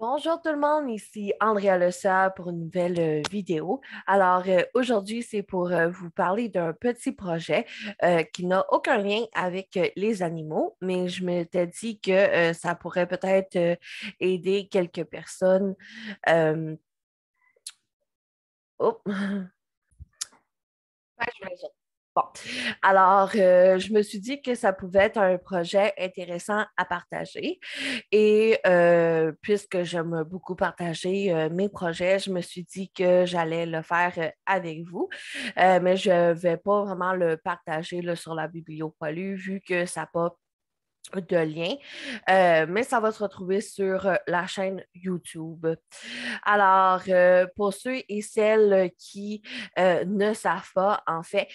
Bonjour tout le monde, ici Andrea Lessa pour une nouvelle vidéo. Aujourd'hui, c'est pour vous parler d'un petit projet qui n'a aucun lien avec les animaux, mais je m'étais dit que ça pourrait peut-être aider quelques personnes. Euh, oh. Page 20. Bon, je me suis dit que ça pouvait être un projet intéressant à partager. Et puisque j'aime beaucoup partager mes projets, je me suis dit que j'allais le faire avec vous. Mais je ne vais pas vraiment le partager là, sur la Bibliopoly vu que ça n'a pas de lien, mais ça va se retrouver sur la chaîne YouTube. Pour ceux et celles qui ne savent pas, en fait,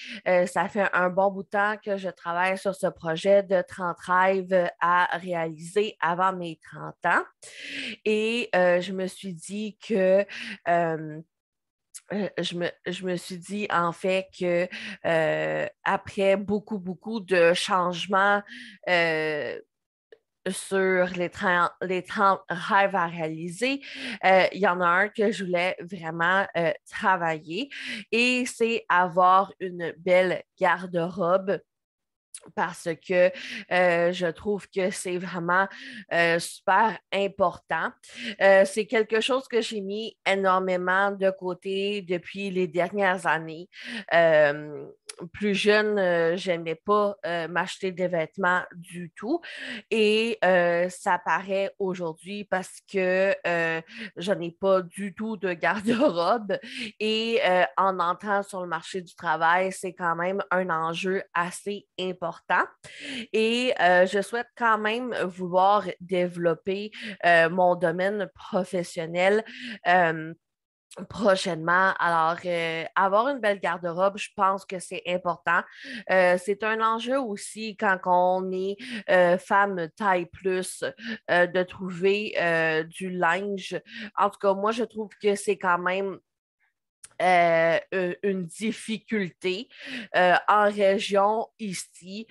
ça fait un bon bout de temps que je travaille sur ce projet de 30 rêves à réaliser avant mes 30 ans. Et je me suis dit que je me suis dit en fait que après beaucoup de changements euh, sur les 30 rêves à réaliser, il y en a un que je voulais vraiment travailler et c'est avoir une belle garde-robe parce que je trouve que c'est vraiment super important. C'est quelque chose que j'ai mis énormément de côté depuis les dernières années. Euh, Plus jeune, j'aimais pas m'acheter des vêtements du tout et ça paraît aujourd'hui parce que je n'ai pas du tout de garde-robe et en entrant sur le marché du travail, c'est quand même un enjeu assez important. Et je souhaite quand même vouloir développer mon domaine professionnel. euh, Prochainement. Avoir une belle garde-robe, je pense que c'est important. C'est un enjeu aussi quand on est femme taille plus de trouver du linge. En tout cas, moi, je trouve que c'est quand même une difficulté. En région, ici,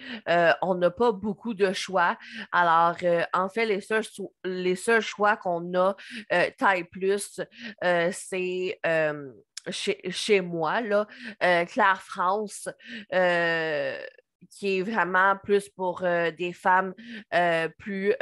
on n'a pas beaucoup de choix. En fait, les seuls choix qu'on a taille plus, c'est chez moi, là, Claire France. Qui est vraiment plus pour des femmes plus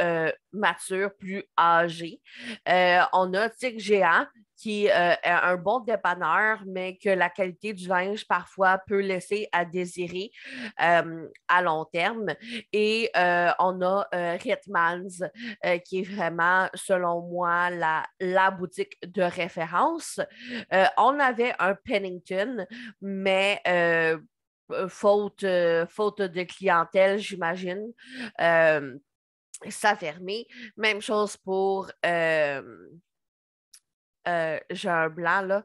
matures, plus âgées. On a Tic Géant, qui est un bon dépanneur, mais que la qualité du linge parfois peut laisser à désirer à long terme. Et on a Ritmans, qui est vraiment, selon moi, la boutique de référence. On avait un Pennington, mais faute de clientèle, j'imagine. Euh, Ça a fermé. Même chose pour j'ai un blanc là.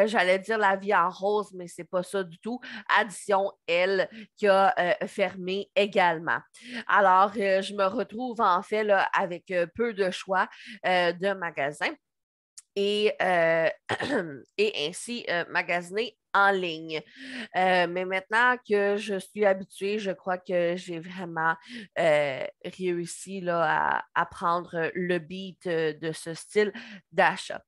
J'allais dire la vie en rose, mais c'est pas ça du tout. Addition, elle, qui a fermé également. Je me retrouve en fait là, avec peu de choix de magasins et et ainsi magasiner en ligne. Mais maintenant que je suis habituée, je crois que j'ai vraiment réussi là, à prendre le beat de ce style d'achat.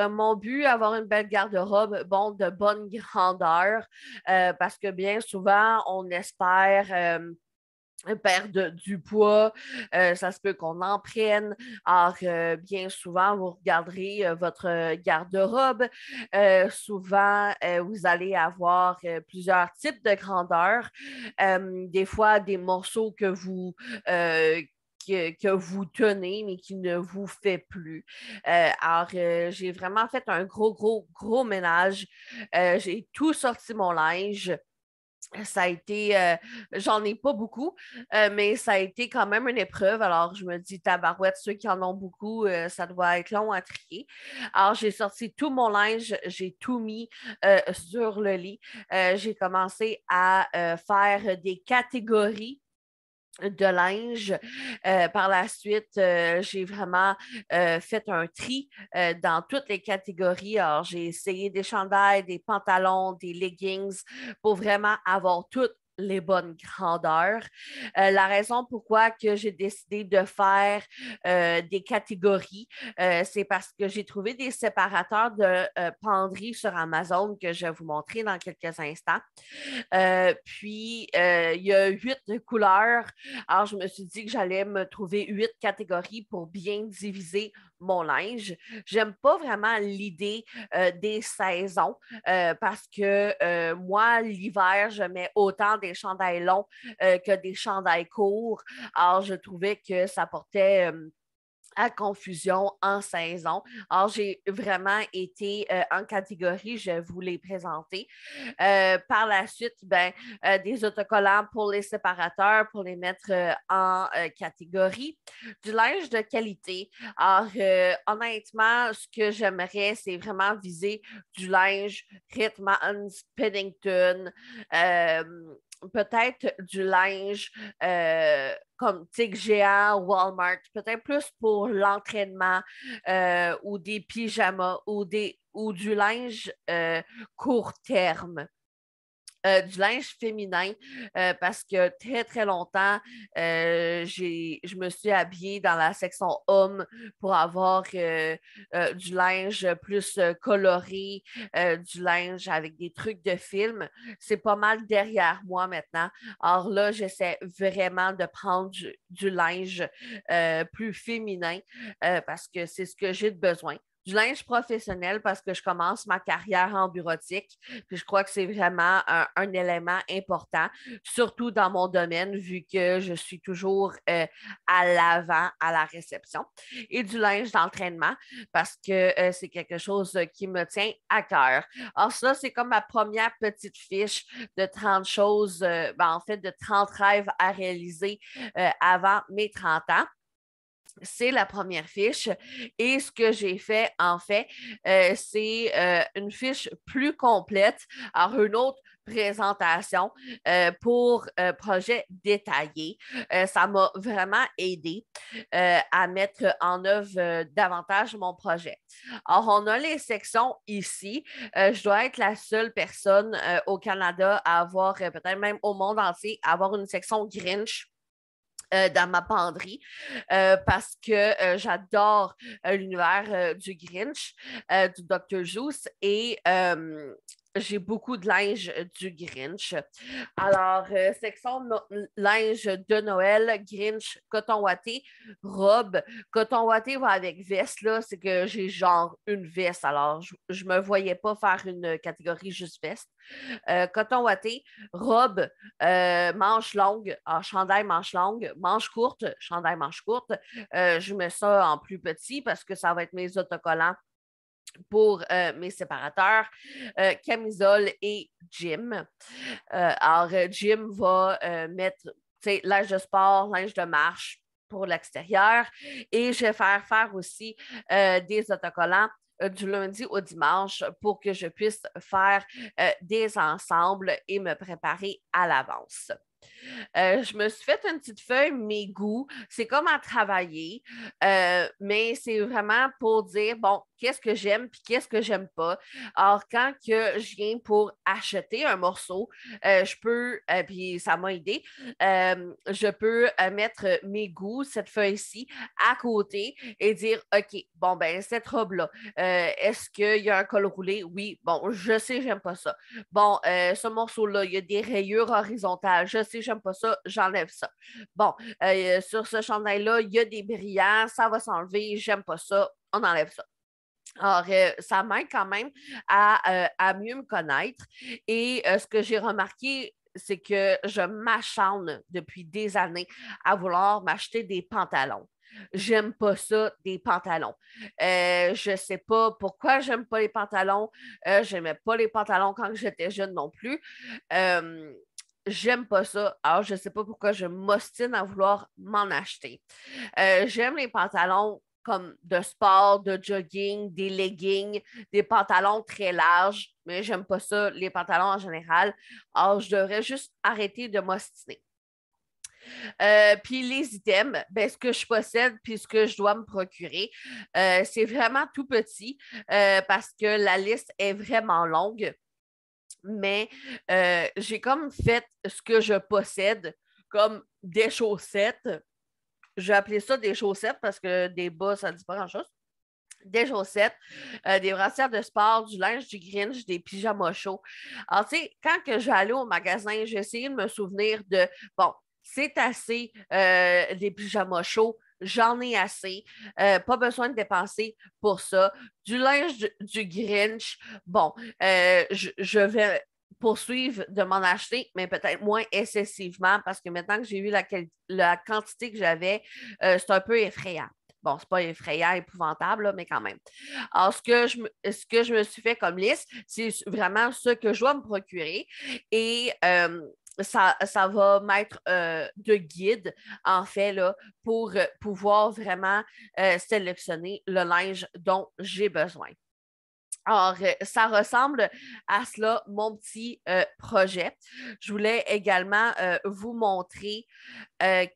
Mon but, avoir une belle garde-robe, bon, de bonne grandeur, parce que bien souvent, on espère perdre du poids, ça se peut qu'on en prenne. Bien souvent, vous regarderez votre garde-robe. Souvent, vous allez avoir plusieurs types de grandeur. Des fois, des morceaux que vous tenez, mais qui ne vous fait plus. J'ai vraiment fait un gros ménage. J'ai tout sorti mon linge. Ça a été, j'en ai pas beaucoup, mais ça a été quand même une épreuve. Alors, je me dis, tabarouette, ceux qui en ont beaucoup, ça doit être long à trier. Alors, j'ai sorti tout mon linge, j'ai tout mis sur le lit. J'ai commencé à faire des catégories de linge. Par la suite, j'ai vraiment fait un tri dans toutes les catégories. Alors, j'ai essayé des chandails, des pantalons, des leggings pour vraiment avoir tout les bonnes grandeurs. La raison pourquoi que j'ai décidé de faire des catégories, c'est parce que j'ai trouvé des séparateurs de penderie sur Amazon que je vais vous montrer dans quelques instants. Puis, il y a 8 couleurs. Alors, je me suis dit que j'allais me trouver 8 catégories pour bien diviser mon linge. J'aime pas vraiment l'idée des saisons parce que moi, l'hiver, je mets autant des chandails longs que des chandails courts. Alors, je trouvais que ça portait à confusion en saison. Alors, j'ai vraiment été en catégorie, je vais vous les présenter. Par la suite, des autocollants pour les séparateurs, pour les mettre en catégorie. Du linge de qualité. Alors, honnêtement, ce que j'aimerais, c'est vraiment viser du linge Hitman, Pennington, peut-être du linge comme Tig Géant, Walmart, peut-être plus pour l'entraînement ou des pyjamas ou du linge court terme. Du linge féminin parce que très, très longtemps, je me suis habillée dans la section homme pour avoir du linge plus coloré, du linge avec des trucs de film. C'est pas mal derrière moi maintenant. Alors là, j'essaie vraiment de prendre du linge plus féminin parce que c'est ce que j'ai de besoin. Du linge professionnel parce que je commence ma carrière en bureautique. Puis je crois que c'est vraiment un élément important, surtout dans mon domaine, vu que je suis toujours à l'avant à la réception. Et du linge d'entraînement parce que c'est quelque chose qui me tient à cœur. Alors ça, c'est comme ma première petite fiche de 30 choses, en fait, de 30 rêves à réaliser avant mes 30 ans. C'est la première fiche. Et ce que j'ai fait, en fait, c'est une fiche plus complète. Alors, une autre présentation pour projet détaillé. Ça m'a vraiment aidé à mettre en œuvre davantage mon projet. Alors, on a les sections ici. Je dois être la seule personne au Canada à avoir, peut-être même au monde entier, à avoir une section Grinch dans ma penderie parce que j'adore l'univers du Grinch, du Dr. Seuss et j'ai beaucoup de linge du Grinch. Alors, section linge de Noël, Grinch, coton watté, robe. Coton watté va avec veste, là, c'est que j'ai genre une veste. Alors, je me voyais pas faire une catégorie juste veste. Coton watté, robe, manche longue, chandail manche longue, manche courte, chandail manche courte. Je mets ça en plus petit parce que ça va être mes autocollants pour mes séparateurs, camisole et gym. Alors, gym va mettre linge de sport, linge de marche pour l'extérieur et je vais faire aussi des autocollants du lundi au dimanche pour que je puisse faire des ensembles et me préparer à l'avance. Je me suis fait une petite feuille, mes goûts. C'est comme à travailler, mais c'est vraiment pour dire, bon, qu'est-ce que j'aime puis qu'est-ce que j'aime pas. Alors, quand que je viens pour acheter un morceau, je peux, puis ça m'a aidé, je peux mettre mes goûts, cette feuille-ci, à côté et dire, OK, bon, ben, cette robe-là, est-ce qu'il y a un col roulé? Oui, bon, je sais, j'aime pas ça. Bon, ce morceau-là, il y a des rayures horizontales. Je sais, j'aime pas ça, j'enlève ça. Bon, sur ce chandail-là, il y a des brillants, ça va s'enlever, j'aime pas ça, on enlève ça. Alors, ça m'aide quand même à mieux me connaître. Et ce que j'ai remarqué, c'est que je m'acharne depuis des années à vouloir m'acheter des pantalons. J'aime pas ça, des pantalons. Je sais pas pourquoi j'aime pas les pantalons. J'aimais pas les pantalons quand j'étais jeune non plus. J'aime pas ça. Alors, je sais pas pourquoi je m'ostine à vouloir m'en acheter. J'aime les pantalons comme de sport, de jogging, des leggings, des pantalons très larges, mais j'aime pas ça, les pantalons en général. Alors, je devrais juste arrêter de m'ostiner. Puis les items, ce que je possède puis ce que je dois me procurer, c'est vraiment tout petit parce que la liste est vraiment longue. Mais j'ai comme fait ce que je possède, comme des chaussettes. Je vais appeler ça des chaussettes parce que des bas, ça ne dit pas grand-chose. Des chaussettes, des brassières de sport, du linge du Grinch, des pyjamas chauds. Alors, tu sais, quand que je vais aller au magasin, j'ai essayé de me souvenir de, bon, c'est assez des pyjamas chauds, j'en ai assez, pas besoin de dépenser pour ça. Du linge du Grinch, bon, je vais poursuivre de m'en acheter, mais peut-être moins excessivement parce que maintenant que j'ai vu la quantité que j'avais, c'est un peu effrayant. Bon, c'est pas effrayant, épouvantable, là, mais quand même. Alors, ce que je me suis fait comme liste, c'est vraiment ce que je dois me procurer et ça va m'être de guide, en fait, là, pour pouvoir vraiment sélectionner le linge dont j'ai besoin. Alors, ça ressemble à cela, mon petit projet. Je voulais également vous montrer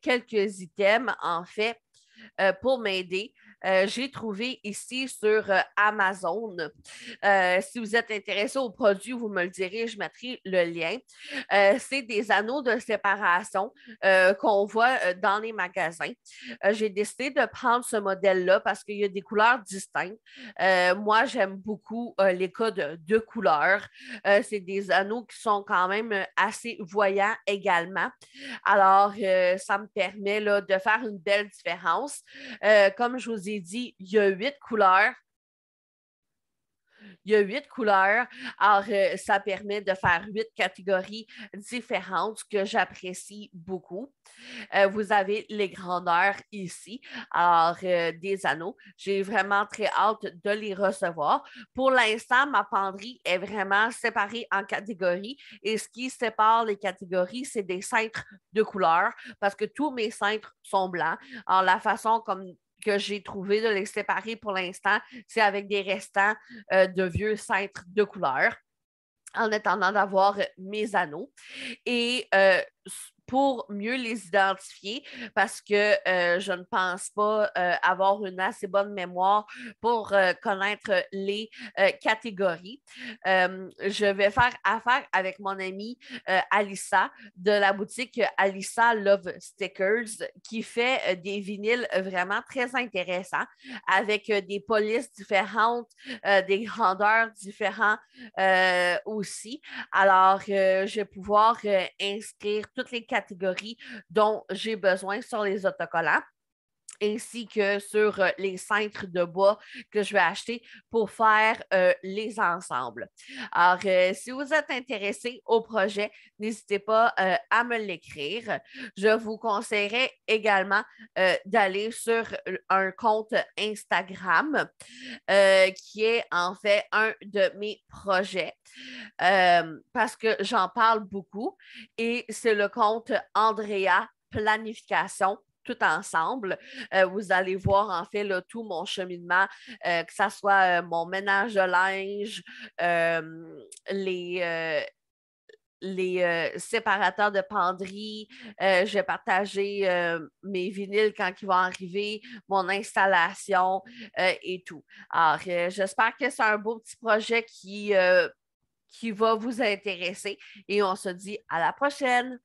quelques items, en fait, pour m'aider. J'ai trouvé ici sur Amazon. Si vous êtes intéressé au produit, vous me le direz, je mettrai le lien. C'est des anneaux de séparation qu'on voit dans les magasins. J'ai décidé de prendre ce modèle-là parce qu'il y a des couleurs distinctes. Moi, j'aime beaucoup les codes de couleurs. C'est des anneaux qui sont quand même assez voyants également. Alors, ça me permet là, de faire une belle différence. Comme je vous ai dit, il y a 8 couleurs. Il y a 8 couleurs. Alors, ça permet de faire 8 catégories différentes que j'apprécie beaucoup. Vous avez les grandeurs ici. Alors, des anneaux. J'ai vraiment très hâte de les recevoir. Pour l'instant, ma penderie est vraiment séparée en catégories. Et ce qui sépare les catégories, c'est des cintres de couleurs parce que tous mes cintres sont blancs. Alors, la façon comme que j'ai trouvé de les séparer pour l'instant, c'est avec des restants de vieux cintres de couleur en attendant d'avoir mes anneaux. Et pour mieux les identifier, parce que je ne pense pas avoir une assez bonne mémoire pour connaître les catégories. Je vais faire affaire avec mon amie Alissa de la boutique Alissa Love Stickers qui fait des vinyles vraiment très intéressants avec des polices différentes, des grandeurs différentes aussi. Alors, je vais pouvoir inscrire toutes les catégories dont j'ai besoin sur les autocollants ainsi que sur les cintres de bois que je vais acheter pour faire les ensembles. Alors, si vous êtes intéressé au projet, n'hésitez pas à me l'écrire. Je vous conseillerais également d'aller sur un compte Instagram qui est en fait un de mes projets parce que j'en parle beaucoup et c'est le compte Andrea Planification tout ensemble. Vous allez voir en fait là, tout mon cheminement, que ce soit mon ménage de linge, les séparateurs de penderie. Je vais partager mes vinyles quand ils vont arriver, mon installation et tout. Alors, j'espère que c'est un beau petit projet qui va vous intéresser et on se dit à la prochaine.